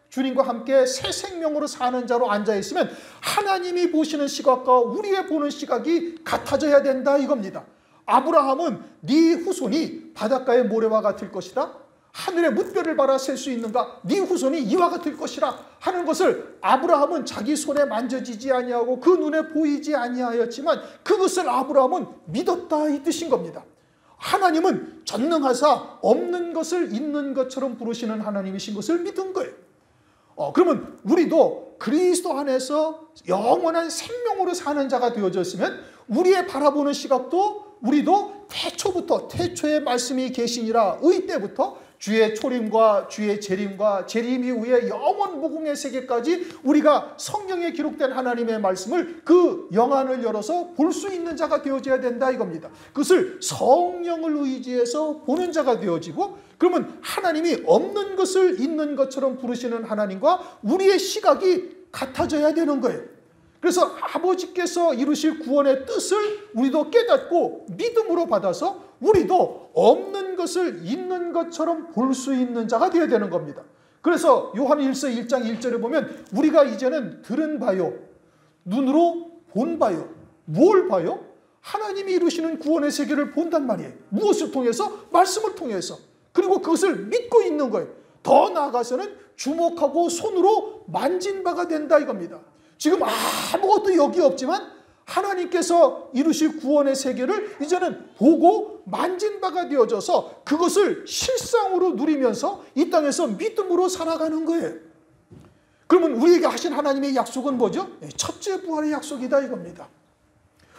주님과 함께 새 생명으로 사는 자로 앉아있으면 하나님이 보시는 시각과 우리의 보는 시각이 같아져야 된다 이겁니다. 아브라함은 네 후손이 바닷가의 모래와 같을 것이다. 하늘의 뭇별을 바라 셀 수 있는가? 네 후손이 이와 같을 것이라 하는 것을 아브라함은 자기 손에 만져지지 아니하고 그 눈에 보이지 아니하였지만 그것을 아브라함은 믿었다 이 뜻인 겁니다. 하나님은 전능하사 없는 것을 있는 것처럼 부르시는 하나님이신 것을 믿은 거예요. 그러면 우리도 그리스도 안에서 영원한 생명으로 사는 자가 되어졌으면 우리의 바라보는 시각도 우리도 태초의 말씀이 계시니라의 때부터 주의 초림과 주의 재림과 재림 이후의 영원 무궁의 세계까지 우리가 성경에 기록된 하나님의 말씀을 그 영안을 열어서 볼 수 있는 자가 되어져야 된다 이겁니다. 그것을 성령을 의지해서 보는 자가 되어지고, 그러면 하나님이 없는 것을 있는 것처럼 부르시는 하나님과 우리의 시각이 같아져야 되는 거예요. 그래서 아버지께서 이루실 구원의 뜻을 우리도 깨닫고 믿음으로 받아서 우리도 없는 것을 있는 것처럼 볼 수 있는 자가 되어야 되는 겁니다. 그래서 요한일서 1장 1절에 보면 우리가 이제는 들은 바요, 눈으로 본 바요. 뭘 봐요? 하나님이 이루시는 구원의 세계를 본단 말이에요. 무엇을 통해서? 말씀을 통해서. 그리고 그것을 믿고 있는 거예요. 더 나아가서는 주목하고 손으로 만진 바가 된다 이겁니다. 지금 아무것도 여기 없지만 하나님께서 이루실 구원의 세계를 이제는 보고 만진 바가 되어져서 그것을 실상으로 누리면서 이 땅에서 믿음으로 살아가는 거예요. 그러면 우리에게 하신 하나님의 약속은 뭐죠? 첫째 부활의 약속이다 이겁니다.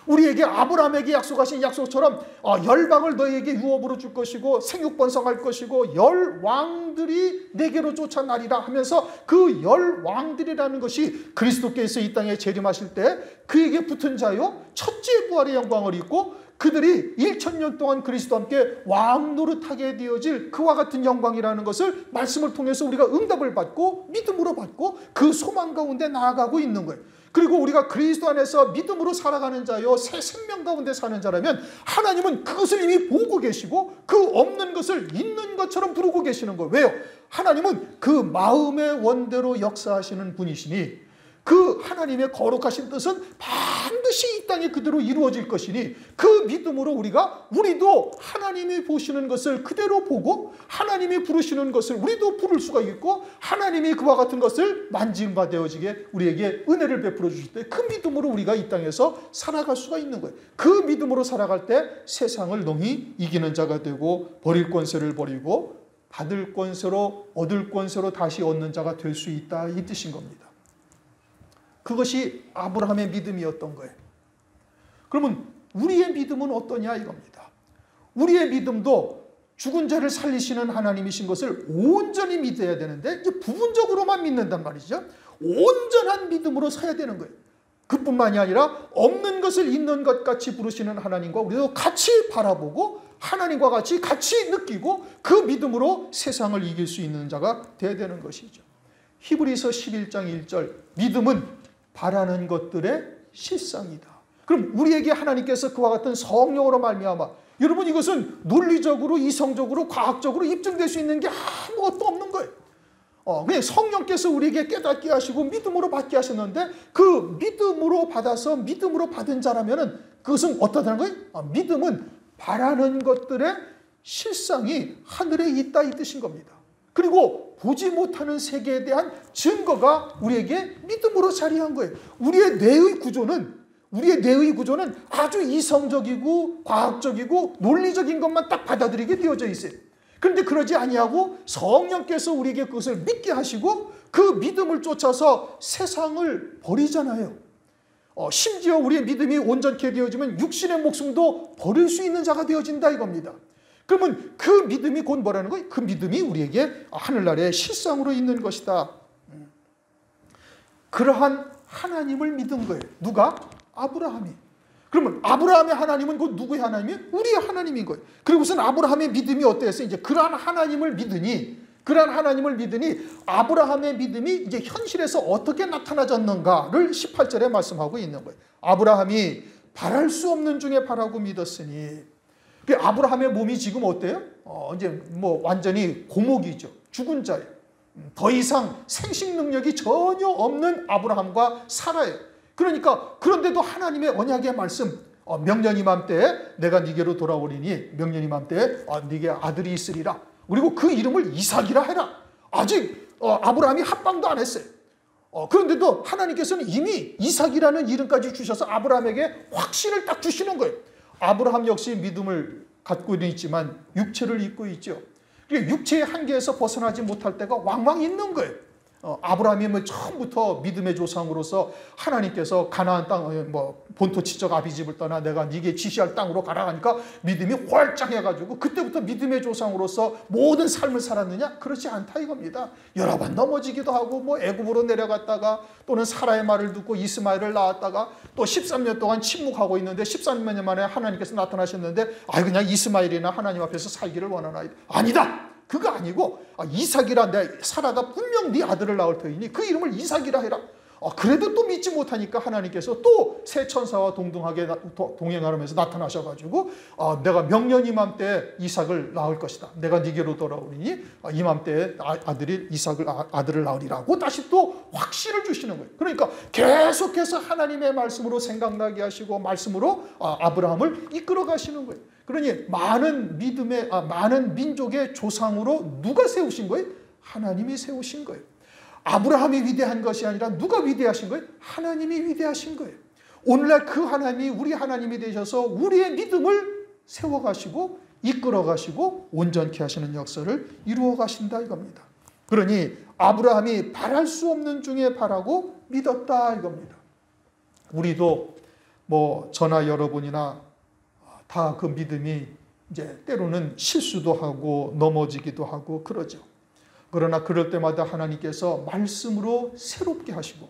우리에게 아브라함에게 약속하신 약속처럼 열방을 너희에게 유업으로 줄 것이고 생육번성할 것이고 열 왕들이 내게로 쫓아나리라 하면서 그 열 왕들이라는 것이 그리스도께서 이 땅에 재림하실 때 그에게 붙은 자요 첫째 부활의 영광을 입고 그들이 1000년 동안 그리스도와 함께 왕 노릇하게 되어질 그와 같은 영광이라는 것을 말씀을 통해서 우리가 응답을 받고 믿음으로 받고 그 소망 가운데 나아가고 있는 거예요. 그리고 우리가 그리스도 안에서 믿음으로 살아가는 자요 새 생명 가운데 사는 자라면 하나님은 그것을 이미 보고 계시고 그 없는 것을 있는 것처럼 부르고 계시는 거예요. 왜요? 하나님은 그 마음의 원대로 역사하시는 분이시니 그 하나님의 거룩하신 뜻은 반드시 이 땅에 그대로 이루어질 것이니 그 믿음으로 우리도 하나님이 보시는 것을 그대로 보고 하나님이 부르시는 것을 우리도 부를 수가 있고 하나님이 그와 같은 것을 만진 바 되어지게 우리에게 은혜를 베풀어 주실 때 그 믿음으로 우리가 이 땅에서 살아갈 수가 있는 거예요. 그 믿음으로 살아갈 때 세상을 능히 이기는 자가 되고 버릴 권세를 버리고 받을 권세로 얻을 권세로 다시 얻는 자가 될 수 있다 이 뜻인 겁니다. 그것이 아브라함의 믿음이었던 거예요. 그러면 우리의 믿음은 어떠냐 이겁니다. 우리의 믿음도 죽은 자를 살리시는 하나님이신 것을 온전히 믿어야 되는데 이제 부분적으로만 믿는단 말이죠. 온전한 믿음으로 서야 되는 거예요. 그뿐만이 아니라 없는 것을 있는 것 같이 부르시는 하나님과 우리도 같이 바라보고 하나님과 같이 느끼고 그 믿음으로 세상을 이길 수 있는 자가 되어야 되는 것이죠. 히브리서 11장 1절 믿음은 바라는 것들의 실상이다. 그럼 우리에게 하나님께서 그와 같은 성령으로 말미암아 여러분 이것은 논리적으로 이성적으로 과학적으로 입증될 수 있는 게 아무것도 없는 거예요. 그냥 성령께서 우리에게 깨닫게 하시고 믿음으로 받게 하셨는데 그 믿음으로 받아서 믿음으로 받은 자라면은 그것은 어떠다는 거예요? 믿음은 바라는 것들의 실상이 하늘에 있다 이 뜻인 겁니다. 그리고 보지 못하는 세계에 대한 증거가 우리에게 믿음으로 자리한 거예요. 우리의 뇌의 구조는 아주 이성적이고 과학적이고 논리적인 것만 딱 받아들이게 되어져 있어요. 그런데 그러지 아니하고 성령께서 우리에게 그것을 믿게 하시고 그 믿음을 쫓아서 세상을 버리잖아요. 심지어 우리의 믿음이 온전케 되어지면 육신의 목숨도 버릴 수 있는 자가 되어진다 이겁니다. 그러면 그 믿음이 곧 뭐라는 거예요? 그 믿음이 우리에게 하늘나라의 실상으로 있는 것이다. 그러한 하나님을 믿은 거예요. 누가? 아브라함이. 그러면 아브라함의 하나님은 곧 누구의 하나님이에요? 우리의 하나님인 거예요. 그리고선 아브라함의 믿음이 어땠어요? 이제 그러한 하나님을 믿으니 아브라함의 믿음이 이제 현실에서 어떻게 나타나졌는가를 18절에 말씀하고 있는 거예요. 아브라함이 바랄 수 없는 중에 바라고 믿었으니. 아브라함의 몸이 지금 어때요? 이제 뭐 완전히 고목이죠. 죽은 자예요. 더 이상 생식 능력이 전혀 없는 아브라함과 사라예요. 그러니까 그런데도 하나님의 언약의 말씀, 명년 이맘때에 내가 네게로 돌아오리니 명년 이맘때에 네게 아들이 있으리라. 그리고 그 이름을 이삭이라 해라. 아직 아브라함이 합방도 안 했어요. 그런데도 하나님께서는 이미 이삭이라는 이름까지 주셔서 아브라함에게 확신을 딱 주시는 거예요. 아브라함 역시 믿음을 갖고 있지만 육체를 입고 있죠. 육체의 한계에서 벗어나지 못할 때가 왕왕 있는 거예요. 아브라함이 뭐 처음부터 믿음의 조상으로서 하나님께서 가나안 땅 본토 지적 아비집을 떠나 내가 네게 지시할 땅으로 가라 하니까 믿음이 활짝해가지고 그때부터 믿음의 조상으로서 모든 삶을 살았느냐? 그렇지 않다 이겁니다. 여러 번 넘어지기도 하고 뭐 애굽으로 내려갔다가 또는 사라의 말을 듣고 이스마엘을 낳았다가 또 13년 동안 침묵하고 있는데 13년 만에 하나님께서 나타나셨는데 그냥 이스마엘이나 하나님 앞에서 살기를 원하나이다. 아니다. 그거 아니고 이삭이라 내 사라가 분명 네 아들을 낳을 터이니 그 이름을 이삭이라 해라. 그래도 또 믿지 못하니까 하나님께서 또 새 천사와 동등하게 동행하면서 나타나셔가지고 내가 명년 이맘때 이삭을 낳을 것이다. 내가 네게로 돌아오니 이맘때 아들을 낳으리라고 다시 또 확신을 주시는 거예요. 그러니까 계속해서 하나님의 말씀으로 생각나게 하시고 말씀으로 아브라함을 이끌어 가시는 거예요. 그러니 많은 민족의 조상으로 누가 세우신 거예요? 하나님이 세우신 거예요. 아브라함이 위대한 것이 아니라 누가 위대하신 거예요? 하나님이 위대하신 거예요. 오늘날 그 하나님이 우리 하나님이 되셔서 우리의 믿음을 세워가시고 이끌어가시고 온전케 하시는 역사를 이루어가신다 이겁니다. 그러니 아브라함이 바랄 수 없는 중에 바라고 믿었다 이겁니다. 우리도 저나 여러분이나 다 그 믿음이 이제 때로는 실수도 하고 넘어지기도 하고 그러죠. 그러나 그럴 때마다 하나님께서 말씀으로 새롭게 하시고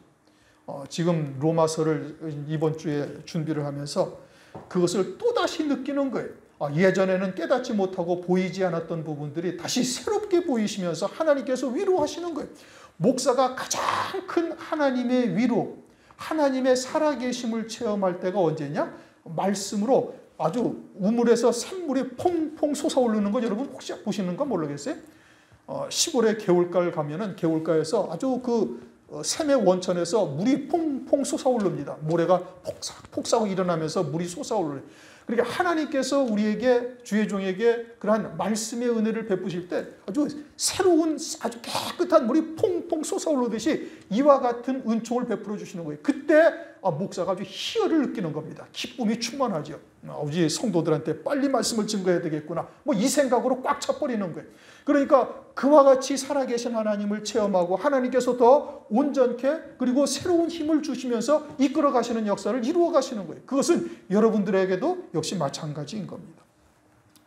지금 로마서를 이번 주에 준비를 하면서 그것을 또다시 느끼는 거예요. 예전에는 깨닫지 못하고 보이지 않았던 부분들이 다시 새롭게 보이시면서 하나님께서 위로하시는 거예요. 목사가 가장 큰 하나님의 위로, 하나님의 살아계심을 체험할 때가 언제냐? 말씀으로 아주 우물에서 샘물이 퐁퐁 솟아오르는 거 여러분 혹시 보시는 거 모르겠어요? 시골에 개울가를 가면은 개울가에서 아주 그 샘의 원천에서 물이 퐁퐁 솟아오릅니다. 모래가 폭삭 일어나면서 물이 솟아오르요. 그러니까 하나님께서 우리에게 주의 종에게 그러한 말씀의 은혜를 베푸실 때 아주 새로운 아주 깨끗한 물이 퐁퐁 솟아오르듯이 이와 같은 은총을 베풀어 주시는 거예요. 그때 목사가 아주 희열을 느끼는 겁니다. 기쁨이 충만하죠. 우리 성도들한테 빨리 말씀을 증거해야 되겠구나. 이 생각으로 꽉 차버리는 거예요. 그러니까 그와 같이 살아계신 하나님을 체험하고 하나님께서 더 온전케 그리고 새로운 힘을 주시면서 이끌어 가시는 역사를 이루어 가시는 거예요. 그것은 여러분들에게도 역시 마찬가지인 겁니다.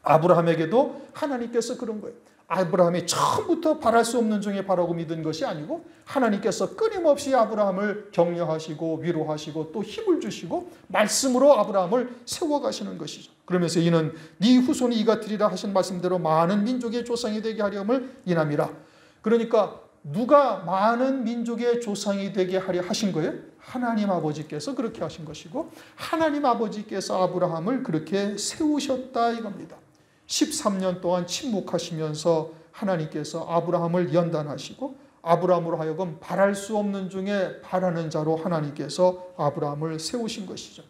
아브라함에게도 하나님께서 그런 거예요. 아브라함이 처음부터 바랄 수 없는 중에 바라고 믿은 것이 아니고 하나님께서 끊임없이 아브라함을 격려하시고 위로하시고 또 힘을 주시고 말씀으로 아브라함을 세워가시는 것이죠. 그러면서 이는 네 후손이 이같으리라 하신 말씀대로 많은 민족의 조상이 되게 하려함을 인함이라. 그러니까 누가 많은 민족의 조상이 되게 하려 하신 거예요? 하나님 아버지께서 그렇게 하신 것이고 하나님 아버지께서 아브라함을 그렇게 세우셨다 이겁니다. 13년 동안 침묵하시면서 하나님께서 아브라함을 연단하시고 아브라함으로 하여금 바랄 수 없는 중에 바라는 자로 하나님께서 아브라함을 세우신 것이죠.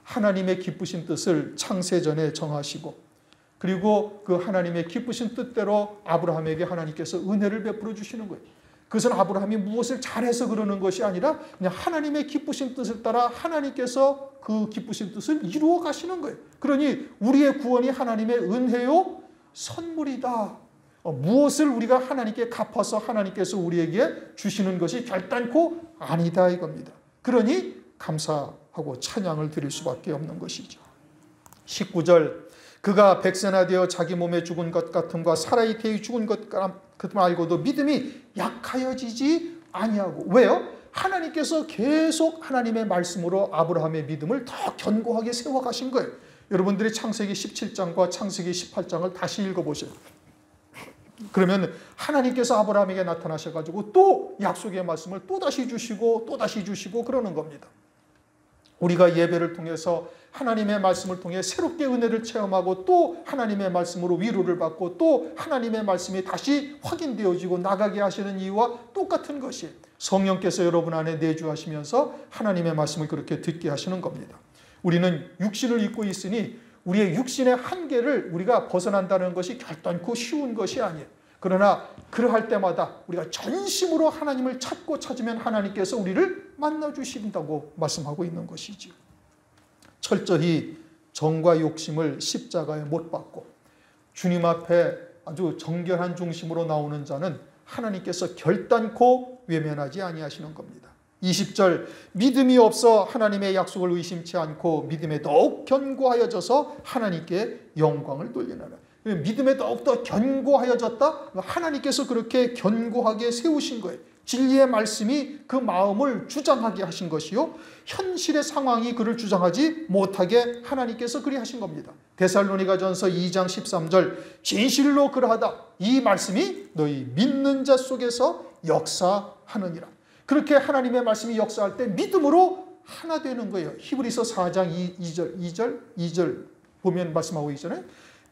하나님의 기쁘신 뜻을 창세전에 정하시고 그리고 그 하나님의 기쁘신 뜻대로 아브라함에게 하나님께서 은혜를 베풀어 주시는 거예요. 그것은 아브라함이 무엇을 잘해서 그러는 것이 아니라 그냥 하나님의 기쁘신 뜻을 따라 하나님께서 그 기쁘신 뜻을 이루어 가시는 거예요. 그러니 우리의 구원이 하나님의 은혜요 선물이다. 무엇을 우리가 하나님께 갚아서 하나님께서 우리에게 주시는 것이 결단코 아니다 이겁니다. 그러니 감사하고 찬양을 드릴 수밖에 없는 것이죠. 19절 그가 백세나 되어 자기 몸에 죽은 것 같음과 살아있게 죽은 것 같음 알고도 믿음이 약하여지지 아니하고 왜요? 하나님께서 계속 하나님의 말씀으로 아브라함의 믿음을 더 견고하게 세워가신 거예요. 여러분들이 창세기 17장과 창세기 18장을 다시 읽어보세요. 그러면 하나님께서 아브라함에게 나타나셔가지고 또 약속의 말씀을 또다시 주시고 또다시 주시고 그러는 겁니다. 우리가 예배를 통해서 하나님의 말씀을 통해 새롭게 은혜를 체험하고 또 하나님의 말씀으로 위로를 받고 또 하나님의 말씀이 다시 확인되어지고 나가게 하시는 이유와 똑같은 것이 성령께서 여러분 안에 내주하시면서 하나님의 말씀을 그렇게 듣게 하시는 겁니다. 우리는 육신을 입고 있으니 우리의 육신의 한계를 우리가 벗어난다는 것이 결단코 쉬운 것이 아니에요. 그러나 그러할 때마다 우리가 전심으로 하나님을 찾고 찾으면 하나님께서 우리를 만나주신다고 말씀하고 있는 것이지요. 철저히 정과 욕심을 십자가에 못 박고 주님 앞에 아주 정결한 중심으로 나오는 자는 하나님께서 결단코 외면하지 아니하시는 겁니다. 20절 믿음이 없어 하나님의 약속을 의심치 않고 믿음에 더욱 견고하여져서 하나님께 영광을 돌리나라. 믿음에 더욱더 견고하여졌다. 하나님께서 그렇게 견고하게 세우신 거예요. 진리의 말씀이 그 마음을 주장하게 하신 것이요 현실의 상황이 그를 주장하지 못하게 하나님께서 그리하신 겁니다. 데살로니가전서 2장 13절 진실로 그러하다. 이 말씀이 너희 믿는 자 속에서 역사하느니라. 그렇게 하나님의 말씀이 역사할 때 믿음으로 하나 되는 거예요. 히브리서 4장 2절 보면 말씀하고 있잖아요.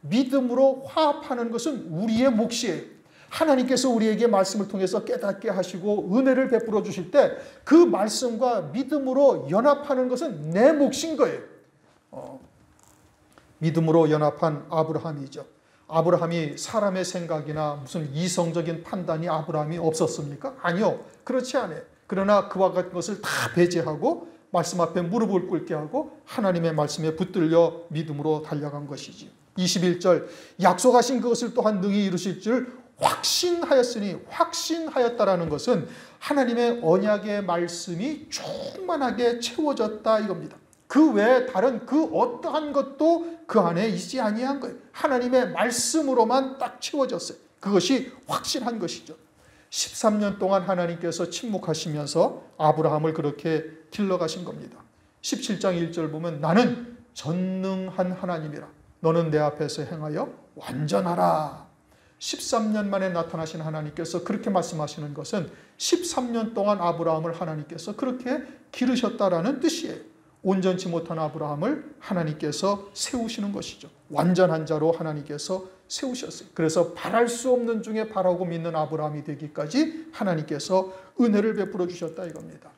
믿음으로 화합하는 것은 우리의 몫이에요. 하나님께서 우리에게 말씀을 통해서 깨닫게 하시고 은혜를 베풀어 주실 때 그 말씀과 믿음으로 연합하는 것은 내 몫인 거예요. 믿음으로 연합한 아브라함이죠. 아브라함이 사람의 생각이나 무슨 이성적인 판단이 아브라함이 없었습니까? 아니요. 그렇지 않아요. 그러나 그와 같은 것을 다 배제하고 말씀 앞에 무릎을 꿇게 하고 하나님의 말씀에 붙들려 믿음으로 달려간 것이지. 21절 약속하신 그것을 또한 능히 이루실 줄 확신하였으니 확신하였다라는 것은 하나님의 언약의 말씀이 충만하게 채워졌다 이겁니다. 그 외에 다른 그 어떠한 것도 그 안에 있지 아니한 거예요. 하나님의 말씀으로만 딱 채워졌어요. 그것이 확신한 것이죠. 13년 동안 하나님께서 침묵하시면서 아브라함을 그렇게 길러가신 겁니다. 17장 1절 보면 나는 전능한 하나님이라 너는 내 앞에서 행하여 완전하라. 13년 만에 나타나신 하나님께서 그렇게 말씀하시는 것은 13년 동안 아브라함을 하나님께서 그렇게 기르셨다라는 뜻이에요. 온전치 못한 아브라함을 하나님께서 세우시는 것이죠. 완전한 자로 하나님께서 세우셨어요. 그래서 바랄 수 없는 중에 바라고 믿는 아브라함이 되기까지 하나님께서 은혜를 베풀어 주셨다 이겁니다.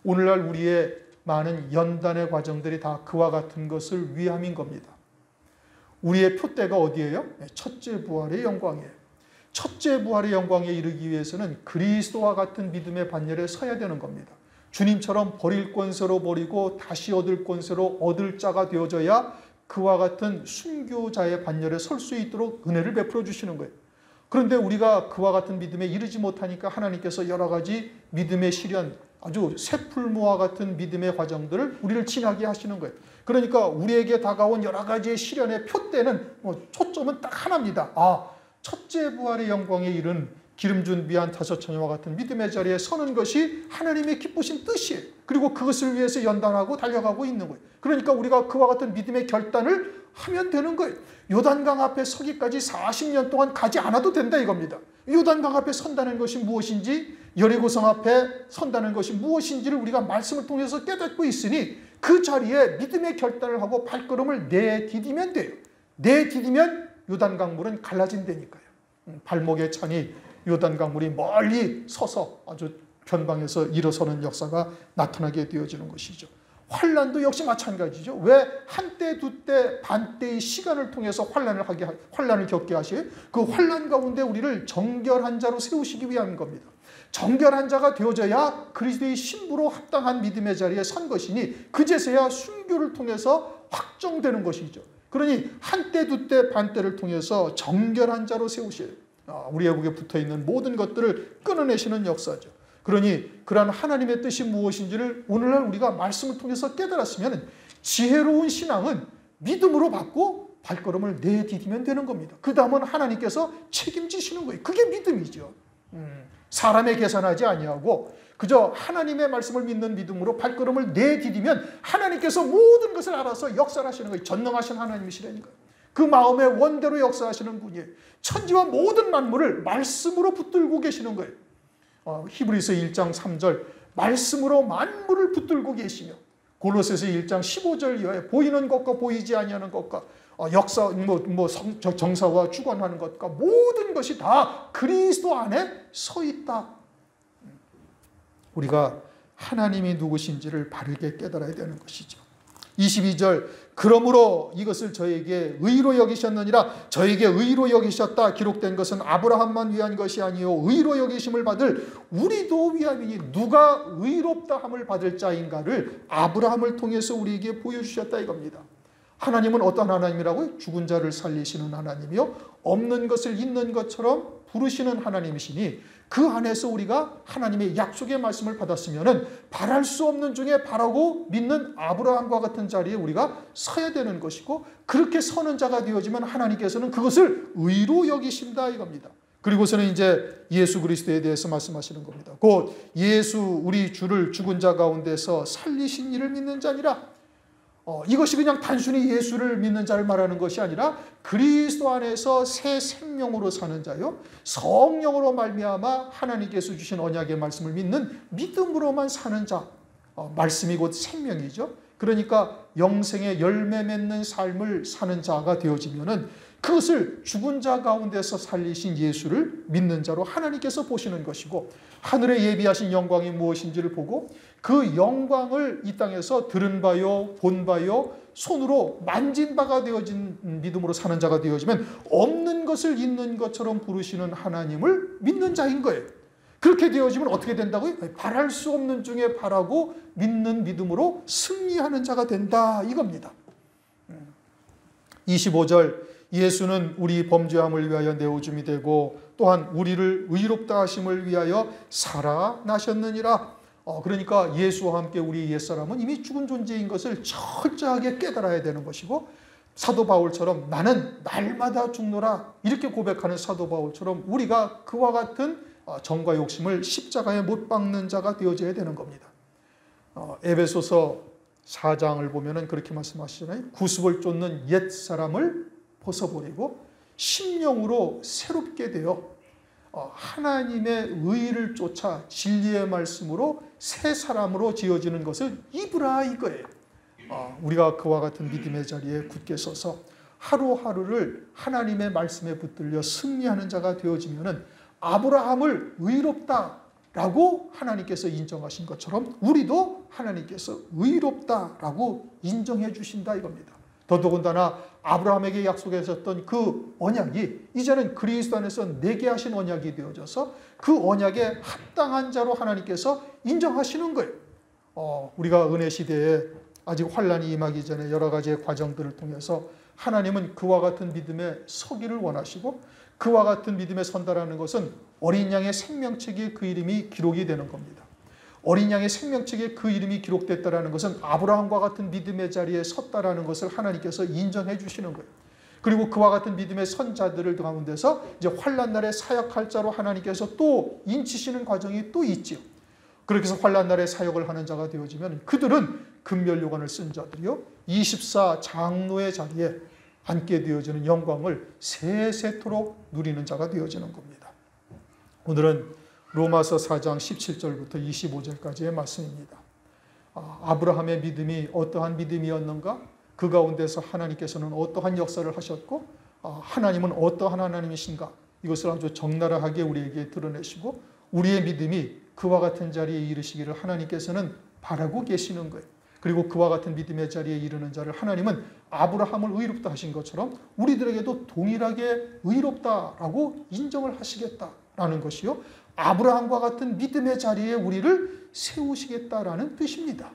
오늘날 우리의 많은 연단의 과정들이 다 그와 같은 것을 위함인 겁니다. 우리의 표대가 어디예요? 첫째 부활의 영광이에요. 첫째 부활의 영광에 이르기 위해서는 그리스도와 같은 믿음의 반열에 서야 되는 겁니다. 주님처럼 버릴 권세로 버리고 다시 얻을 권세로 얻을 자가 되어져야 그와 같은 순교자의 반열에 설 수 있도록 은혜를 베풀어 주시는 거예요. 그런데 우리가 그와 같은 믿음에 이르지 못하니까 하나님께서 여러 가지 믿음의 시련, 아주 쇠풀무와 같은 믿음의 과정들을 우리를 지나게 하시는 거예요. 그러니까 우리에게 다가온 여러 가지의 시련의 표대는 초점은 딱 하나입니다. 첫째 부활의 영광에 이른 기름 준비한 5 처녀와 같은 믿음의 자리에 서는 것이 하나님의 기쁘신 뜻이에요. 그리고 그것을 위해서 연단하고 달려가고 있는 거예요. 그러니까 우리가 그와 같은 믿음의 결단을 하면 되는 거예요. 요단강 앞에 서기까지 40년 동안 가지 않아도 된다 이겁니다. 요단강 앞에 선다는 것이 무엇인지, 여리고성 앞에 선다는 것이 무엇인지를 우리가 말씀을 통해서 깨닫고 있으니 그 자리에 믿음의 결단을 하고 발걸음을 내디디면 돼요. 내디디면 요단강 물은 갈라진다니까요. 발목에 차니 요단강 물이 멀리 서서 아주 변방에서 일어서는 역사가 나타나게 되어지는 것이죠. 환난도 역시 마찬가지죠. 왜 한때 두때 반때의 시간을 통해서 환난을 겪게 하셔요? 그 환난 가운데 우리를 정결한 자로 세우시기 위한 겁니다. 정결한 자가 되어져야 그리스도의 신부로 합당한 믿음의 자리에 선 것이니 그제서야 순교를 통해서 확정되는 것이죠. 그러니 한때 두때 반때를 통해서 정결한 자로 세우셔요. 우리의 목에 붙어있는 모든 것들을 끊어내시는 역사죠. 그러니 그러한 하나님의 뜻이 무엇인지를 오늘날 우리가 말씀을 통해서 깨달았으면 지혜로운 신앙은 믿음으로 받고 발걸음을 내디디면 되는 겁니다. 그 다음은 하나님께서 책임지시는 거예요. 그게 믿음이죠. 사람의 계산하지 아니하고 그저 하나님의 말씀을 믿는 믿음으로 발걸음을 내디디면 하나님께서 모든 것을 알아서 역사하시는 거예요. 전능하신 하나님이시라니까요. 그 마음의 원대로 역사하시는 분이에요. 천지와 모든 만물을 말씀으로 붙들고 계시는 거예요. 히브리서 1장 3절 말씀으로 만물을 붙들고 계시며, 골로새서 1장 15절 이하에 보이는 것과 보이지 아니하는 것과 역사, 정사와 주관하는 것과 모든 것이 다 그리스도 안에 서 있다. 우리가 하나님이 누구신지를 바르게 깨달아야 되는 것이죠. 22절 그러므로 이것을 저에게 의로 여기셨느니라. 저에게 의로 여기셨다 기록된 것은 아브라함만 위한 것이 아니요 의로 여기심을 받을 우리도 위함이니 누가 의롭다 함을 받을 자인가를 아브라함을 통해서 우리에게 보여주셨다 이겁니다. 하나님은 어떤 하나님이라고요? 죽은 자를 살리시는 하나님이요 없는 것을 있는 것처럼 부르시는 하나님이시니 그 안에서 우리가 하나님의 약속의 말씀을 받았으면 바랄 수 없는 중에 바라고 믿는 아브라함과 같은 자리에 우리가 서야 되는 것이고, 그렇게 서는 자가 되어지면 하나님께서는 그것을 의로 여기신다 이겁니다. 그리고서는 이제 예수 그리스도에 대해서 말씀하시는 겁니다. 곧 예수 우리 주를 죽은 자 가운데서 살리신 이를 믿는 자니라. 이것이 그냥 단순히 예수를 믿는 자를 말하는 것이 아니라 그리스도 안에서 새 생명으로 사는 자요, 성령으로 말미암아 하나님께서 주신 언약의 말씀을 믿는 믿음으로만 사는 자, 말씀이 곧 생명이죠. 그러니까 영생의 열매 맺는 삶을 사는 자가 되어지면은 그것을 죽은 자 가운데서 살리신 예수를 믿는 자로 하나님께서 보시는 것이고, 하늘에 예비하신 영광이 무엇인지를 보고 그 영광을 이 땅에서 들은 바요 본 바요 손으로 만진 바가 되어진 믿음으로 사는 자가 되어지면 없는 것을 있는 것처럼 부르시는 하나님을 믿는 자인 거예요. 그렇게 되어지면 어떻게 된다고요? 바랄 수 없는 중에 바라고 믿는 믿음으로 승리하는 자가 된다 이겁니다. 25절 예수는 우리 범죄함을 위하여 내오줌이 되고 또한 우리를 의롭다 하심을 위하여 살아나셨느니라. 그러니까 예수와 함께 우리 옛사람은 이미 죽은 존재인 것을 철저하게 깨달아야 되는 것이고, 사도 바울처럼 나는 날마다 죽노라 이렇게 고백하는 사도 바울처럼 우리가 그와 같은 정과 욕심을 십자가에 못 박는 자가 되어져야 되는 겁니다. 에베소서 4장을 보면 그렇게 말씀하시잖아요. 구습을 쫓는 옛사람을 벗어버리고 심령으로 새롭게 되어 하나님의 의를 쫓아 진리의 말씀으로 새 사람으로 지어지는 것을 입으라 이거예요. 우리가 그와 같은 믿음의 자리에 굳게 서서 하루하루를 하나님의 말씀에 붙들려 승리하는 자가 되어지면 아브라함을 의롭다라고 하나님께서 인정하신 것처럼 우리도 하나님께서 의롭다라고 인정해 주신다 이겁니다. 더더군다나 아브라함에게 약속하셨던 그 언약이 이제는 그리스도 안에서 내게 하신 언약이 되어져서 그 언약에 합당한 자로 하나님께서 인정하시는 거예요. 우리가 은혜 시대에 아직 환란이 임하기 전에 여러 가지의 과정들을 통해서 하나님은 그와 같은 믿음에 서기를 원하시고, 그와 같은 믿음에 선다라는 것은 어린 양의 생명책에 그 이름이 기록이 되는 겁니다. 어린 양의 생명책에 그 이름이 기록됐다라는 것은 아브라함과 같은 믿음의 자리에 섰다라는 것을 하나님께서 인정해 주시는 거예요. 그리고 그와 같은 믿음의 선자들을 가운데서 이제 환난 날에 사역할 자로 하나님께서 또 인치시는 과정이 또 있지요. 그렇게 해서 환난 날에 사역을 하는 자가 되어지면 그들은 금면류관을 쓴 자들이요 24 장로의 자리에 앉게 되어지는 영광을 세세토록 누리는 자가 되어지는 겁니다. 오늘은 로마서 4장 17절부터 25절까지의 말씀입니다. 아브라함의 믿음이 어떠한 믿음이었는가? 그 가운데서 하나님께서는 어떠한 역사를 하셨고 하나님은 어떠한 하나님이신가? 이것을 아주 적나라하게 우리에게 드러내시고 우리의 믿음이 그와 같은 자리에 이르시기를 하나님께서는 바라고 계시는 거예요. 그리고 그와 같은 믿음의 자리에 이르는 자를 하나님은 아브라함을 의롭다 하신 것처럼 우리들에게도 동일하게 의롭다라고 인정을 하시겠다라는 것이요. 아브라함과 같은 믿음의 자리에 우리를 세우시겠다라는 뜻입니다.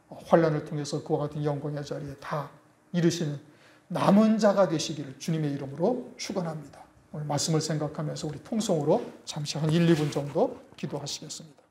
환난을 통해서 그와 같은 영광의 자리에 다 이르시는 남은 자가 되시기를 주님의 이름으로 축원합니다. 오늘 말씀을 생각하면서 우리 통성으로 잠시 한 1, 2분 정도 기도하시겠습니다.